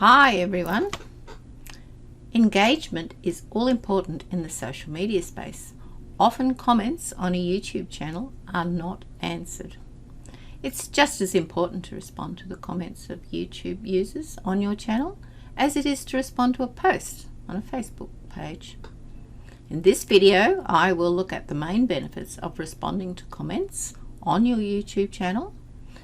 Hi everyone. Engagement is all important in the social media space. Often comments on a YouTube channel are not answered. It's just as important to respond to the comments of YouTube users on your channel as it is to respond to a post on a Facebook page. In this video, I will look at the main benefits of responding to comments on your YouTube channel.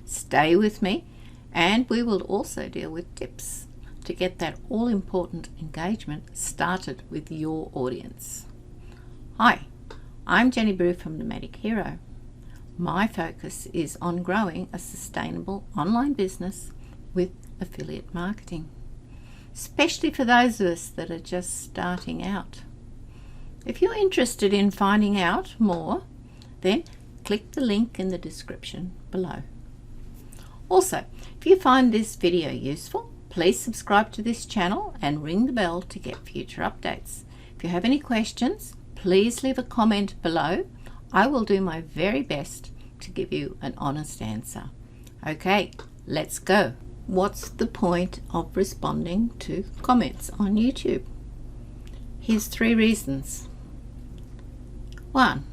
Stay with me, and we will also deal with tips to get that all-important engagement started with your audience. Hi, I'm Jenny Brew from Nomadic Hero. My focus is on growing a sustainable online business with affiliate marketing, especially for those of us that are just starting out. If you're interested in finding out more, then click the link in the description below. Also, if you find this video useful, please subscribe to this channel and ring the bell to get future updates. If you have any questions, please leave a comment below. I will do my very best to give you an honest answer. Okay, let's go. What's the point of responding to comments on YouTube? Here's 3 reasons. 1.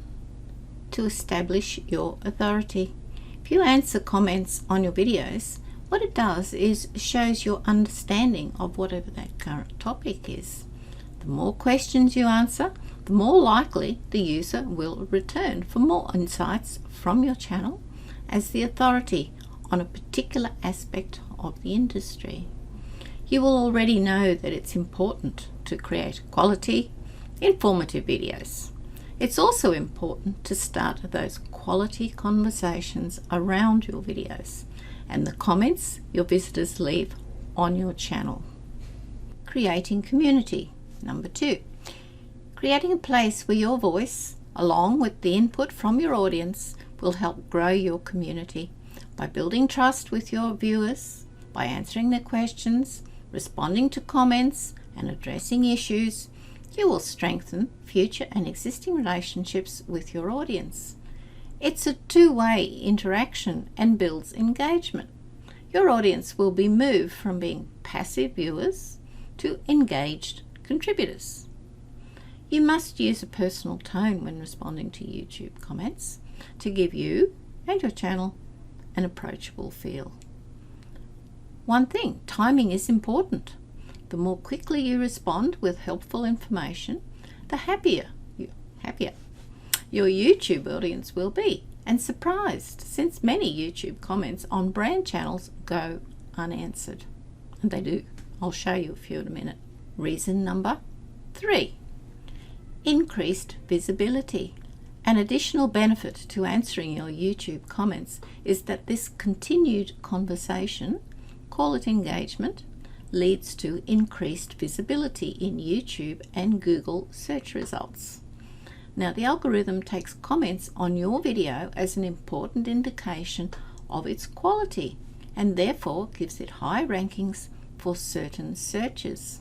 To establish your authority. If you answer comments on your videos, what it does is shows your understanding of whatever that current topic is. The more questions you answer, the more likely the user will return for more insights from your channel as the authority on a particular aspect of the industry. You will already know that it's important to create quality, informative videos. It's also important to start those quality conversations around your videos and the comments your visitors leave on your channel. Creating community. Number 2, creating a place where your voice, along with the input from your audience, will help grow your community by building trust with your viewers, by answering their questions, responding to comments, and addressing issues. You will strengthen future and existing relationships with your audience. It's a two-way interaction and builds engagement. Your audience will be moved from being passive viewers to engaged contributors. You must use a personal tone when responding to YouTube comments to give you and your channel an approachable feel. One thing, timing is important. The more quickly you respond with helpful information, the happier your YouTube audience will be, and surprised, since many YouTube comments on brand channels go unanswered. And they do. I'll show you a few in a minute. Reason number 3, increased visibility. An additional benefit to answering your YouTube comments is that this continued conversation, call it engagement, leads to increased visibility in YouTube and Google search results. Now, the algorithm takes comments on your video as an important indication of its quality and therefore gives it high rankings for certain searches.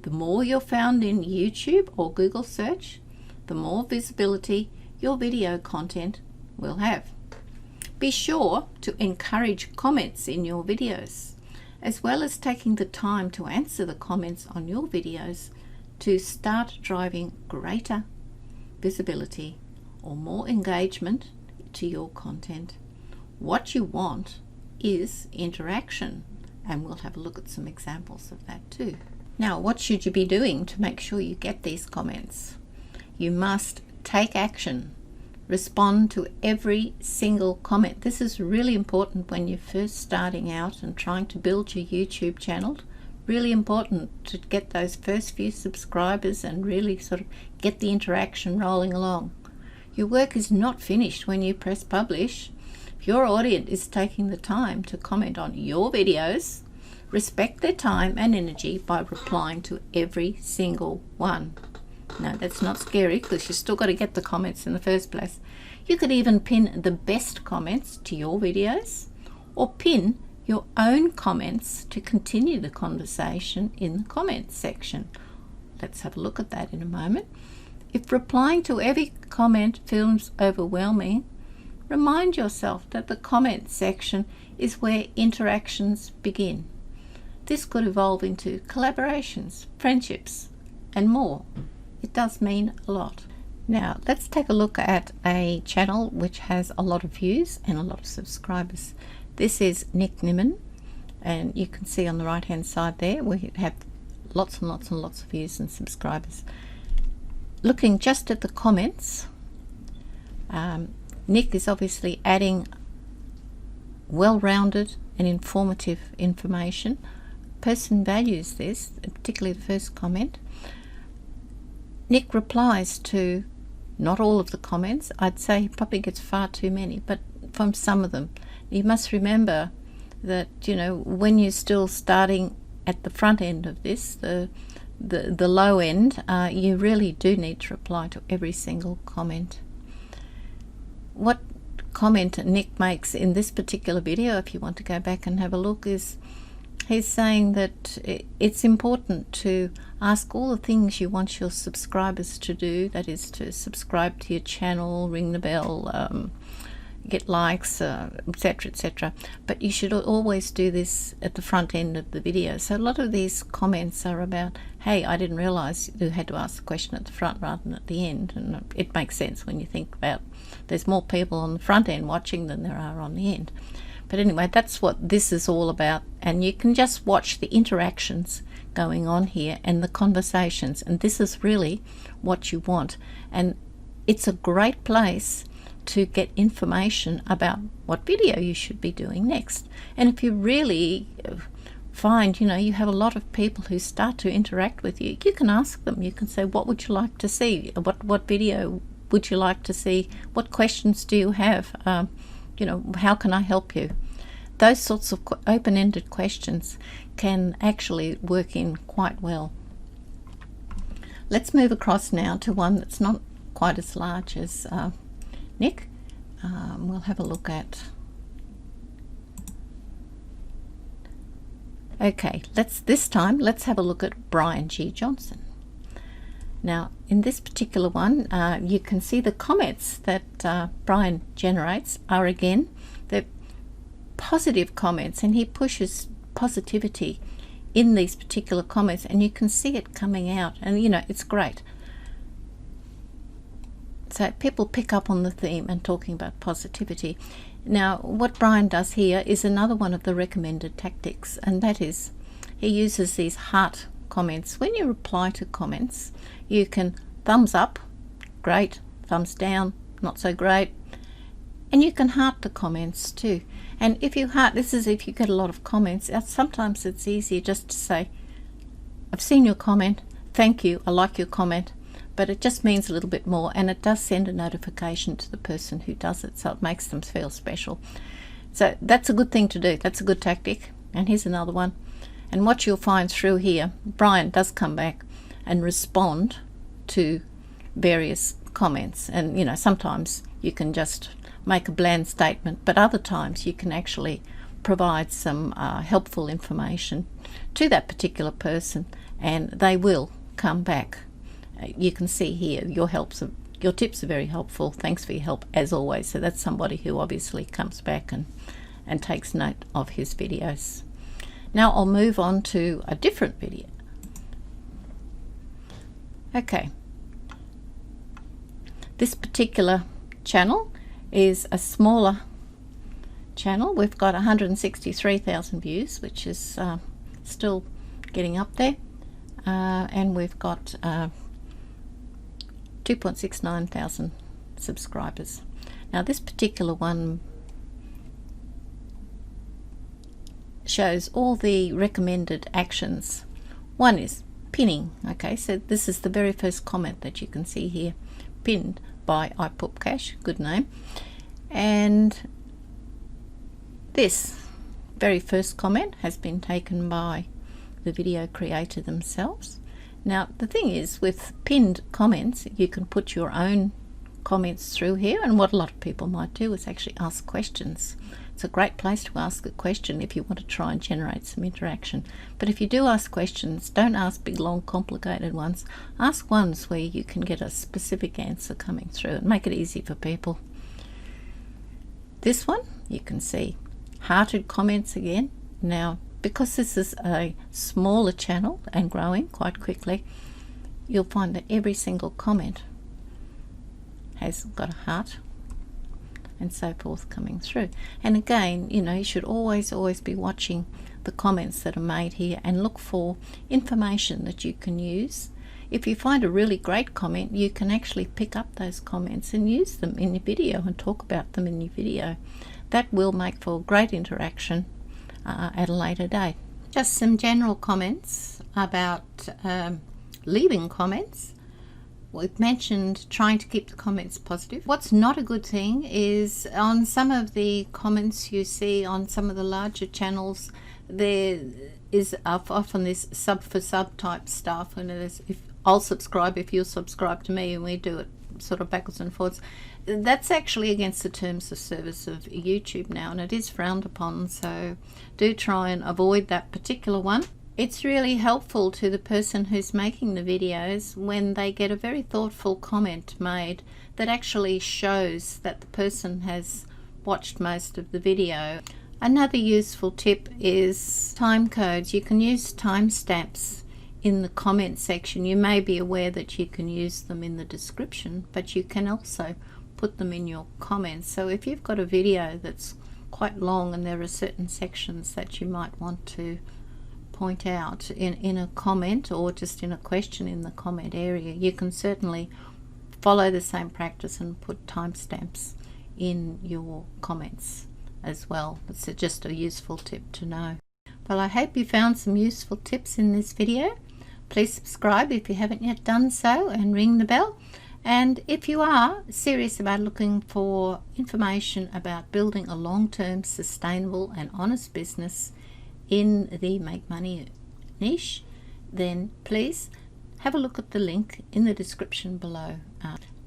The more you're found in YouTube or Google search, the more visibility your video content will have. Be sure to encourage comments in your videos, as well as taking the time to answer the comments on your videos to start driving greater visibility or more engagement to your content. What you want is interaction, and we'll have a look at some examples of that too. Now, what should you be doing to make sure you get these comments? You must take action. Respond to every single comment. This is really important when you're first starting out and trying to build your YouTube channel. Really important to get those first few subscribers and really sort of get the interaction rolling along. Your work is not finished when you press publish. If your audience is taking the time to comment on your videos, respect their time and energy by replying to every single one. No, that's not scary, because you still got to get the comments in the first place. You could even pin the best comments to your videos, or pin your own comments to continue the conversation in the comments section. Let's have a look at that in a moment. If replying to every comment feels overwhelming, remind yourself that the comment section is where interactions begin. this could evolve into collaborations, friendships, and more. It does mean a lot. Now, let's take a look at a channel which has a lot of views and a lot of subscribers. This is Nick Nimmin, and you can see on the right hand side there we have lots and lots and lots of views and subscribers. Looking just at the comments, Nick is obviously adding well-rounded and informative information. Person values this, particularly the first comment. Nick replies to not all of the comments. I'd say he probably gets far too many, but from some of them. You must remember that, you know, when you're still starting at the front end of this, the low end, you really do need to reply to every single comment. What comment Nick makes in this particular video, if you want to go back and have a look, is he's saying that it's important to ask all the things you want your subscribers to do, that is to subscribe to your channel, ring the bell, get likes, etc, etc. But you should always do this at the front end of the video. So a lot of these comments are about, hey, I didn't realize you had to ask the question at the front rather than at the end. And it makes sense when you think about there's more people on the front end watching than there are on the end. But anyway, that's what this is all about, and you can just watch the interactions going on here and the conversations, and this is really what you want. And it's a great place to get information about what video you should be doing next. And if you really find, you know, you have a lot of people who start to interact with you, you can ask them. You can say, what would you like to see? What video would you like to see? What questions do you have? You know, how can I help you? Those sorts of open-ended questions can actually work in quite well. Let's move across now to one that's not quite as large as Nick. We'll have a look at. Okay, let's have a look at Brian G. Johnson. Now, in this particular one, you can see the comments that Brian generates are, again, they're positive comments, and he pushes positivity in these particular comments, and you can see it coming out, and you know, it's great. So people pick up on the theme and talking about positivity. Now, what Brian does here is another one of the recommended tactics, and that is he uses these heart comments. When you reply to comments, you can thumbs up, great, thumbs down, not so great, and you can heart the comments too. And if you heart, this is if you get a lot of comments, sometimes it's easier just to say, I've seen your comment, thank you, I like your comment, but it just means a little bit more, and it does send a notification to the person who does it, so it makes them feel special. So that's a good thing to do. That's a good tactic. And here's another one. And what you'll find through here, Brian does come back and respond to various comments. And, you know, sometimes you can just make a bland statement, but other times you can actually provide some helpful information to that particular person, and they will come back. You can see here your tips are very helpful. Thanks for your help as always. So that's somebody who obviously comes back and takes note of his videos. Now I'll move on to a different video. Okay, this particular channel is a smaller channel. We've got 163,000 views, which is still getting up there, and we've got 2.69 thousand subscribers. Now this particular one shows all the recommended actions. One is pinning. Okay, so this is the very first comment that you can see here, pinned by iPupcash, good name. And this very first comment has been taken by the video creator themselves. Now the thing is, with pinned comments you can put your own comments through here, and what a lot of people might do is actually ask questions. It's a great place to ask a question if you want to try and generate some interaction. But if you do ask questions, don't ask big long complicated ones. Ask ones where you can get a specific answer coming through and make it easy for people. This one you can see hearted comments again. Now because this is a smaller channel and growing quite quickly, you'll find that every single comment has got a heart and so forth coming through. And again, you know, you should always be watching the comments that are made here and look for information that you can use. If you find a really great comment, you can actually pick up those comments and use them in your video and talk about them in your video. That will make for great interaction at a later date. Just some general comments about leaving comments. We've mentioned trying to keep the comments positive. What's not a good thing is on some of the comments you see on some of the larger channels, there is often this sub for sub type stuff, and there's, if I'll subscribe if you'll subscribe to me, and we do it sort of backwards and forwards. That's actually against the terms of service of YouTube now, and it is frowned upon, so do try and avoid that particular one. It's really helpful to the person who's making the videos when they get a very thoughtful comment made that actually shows that the person has watched most of the video. Another useful tip is time codes. You can use timestamps in the comment section. You may be aware that you can use them in the description, but you can also put them in your comments. So if you've got a video that's quite long and there are certain sections that you might want to point out in a comment or just in a question in the comment area, you can certainly follow the same practice and put timestamps in your comments as well. It's just a useful tip to know. Well, I hope you found some useful tips in this video. Please subscribe if you haven't yet done so, and ring the bell. And if you are serious about looking for information about building a long-term sustainable and honest business in the make money niche, then please have a look at the link in the description below.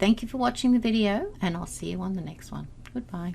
Thank you for watching the video, and I'll see you on the next one. Goodbye.